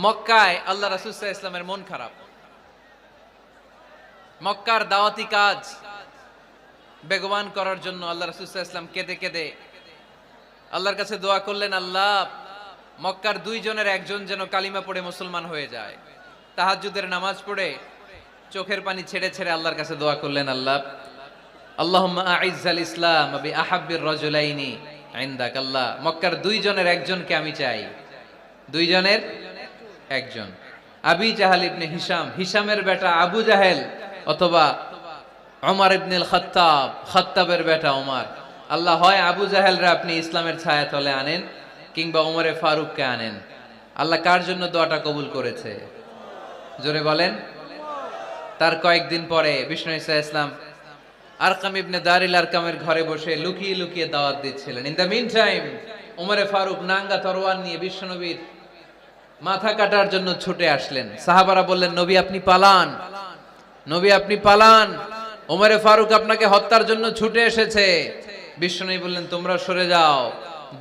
মক্কায় আল্লাহ রাসূল সাল্লাল্লাহু আলাইহি ইসলামের মন খারাপ। মক্কার দাওয়াতি কাজ বেগবান করার জন্য আল্লাহ রাসূল সাল্লাল্লাহু আলাইহি ইসলাম কেঁদে কেঁদে আল্লাহর কাছে দোয়া করলেন, আল্লাহ মক্কার দুইজনের একজন যেন কালিমা পড়ে মুসলমান হয়ে যায়। তাহাজ্জুদের নামাজ পড়ে চোখের পানি ছেড়ে ছেড়ে আল্লাহর কাছে দোয়া করলেন, আল্লাহ আল্লাহুম্মা আইজ্জাল ইসলাম বি আহাব্বির রাজুলাইনি ইনদাক। আল্লাহ মক্কার দুইজনের একজনকে আমি চাই, দুইজনের একজন। আবি জাহাল ইবনে হিশাম, হিশামের বেটা আবু জাহেল, অথবা ওমর ইবনে খাত্তাব, খাত্তাবের বেটা ওমর। আল্লাহ হয় আবু জাহেলরা আপনি ইসলামের ছায়াতলে আনেন, কিংবা ওমরে ফারুককে আনেন। আল্লাহ কার জন্য দোয়াটা কবুল করেছে? জোরে বলেন। তার কয়েকদিন পরে বিষ্ণু ঈসা ইসলাম আরকাম ইবনে দারিল আরকামের ঘরে বসে লুকিয়ে লুকিয়ে দাওয়াত দিচ্ছিলেন। ইন দ্য মিন টাইম ওমরে ফারুক নাঙ্গা তরোয়ার নিয়ে বিশ্বনবীর মাথা কাটার জন্য ছুটে আসলেন। সাহাবারা বললেন, নবী আপনি পালান, নবী আপনি পালান, ওমরে ফারুক আপনাকে হত্যার জন্য ছুটে এসেছে। বিশ্বনবী বললেন, তোমরা সরে যাও,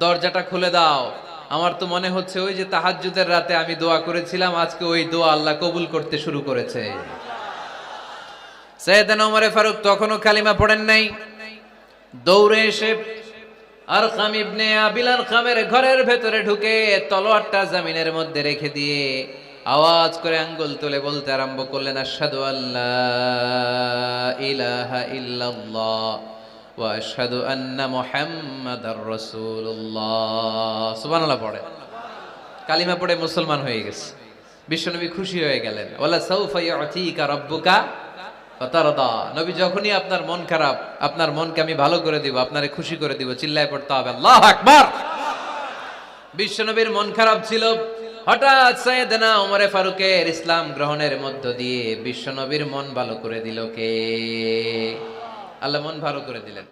দরজাটা খুলে দাও। আমার তো মনে হচ্ছে ওই যে তাহাজ্জুদের রাতে আমি দোয়া করেছিলাম, আজকে ওই দোয়া আল্লাহ কবুল করতে শুরু করেছে। সাইয়েদনা ওমরে ফারুক তখনও কালিমা পড়েন নাই। দৌড়ে এসে আরকাম ইবনে আবিল আরকামের ঘরের ভেতরে ঢুকে তলোয়ারটা জমিনের মধ্যে রেখে দিয়ে আওয়াজ করে আঙ্গুল তুলে বলতে আরম্ভ করলেন, আশহাদু আল্লা ইলাহা ইল্লাল্লাহ ওয়া আশহাদু আন্না মুহাম্মাদার রাসূলুল্লাহ। সুবহানাল্লাহ পড়ে কালিমা পড়ে মুসলমান হয়ে গেছে। বিশ্বনবী খুশি হয়ে গেলেন। ওয়ালা সাউফা ইউতিকা রাব্বুকা ফাতারদা। নবী যখনই আপনার মন খারাপ, আপনার মনকে আমি ভালো করে দিব, আপনারে খুশি করে দিব। চিল্লায় পড়তে হবে আল্লাহু আকবার। বিশ্বনবীর মন খারাপ ছিল। হঠাৎ সাইয়েদনা ওমরে ফারুকের ইসলাম গ্রহণের মধ্য দিয়ে বিশ্বনবীর মন ভালো করে দিল কে? আল্লাহ মন ভালো করে দিলেন।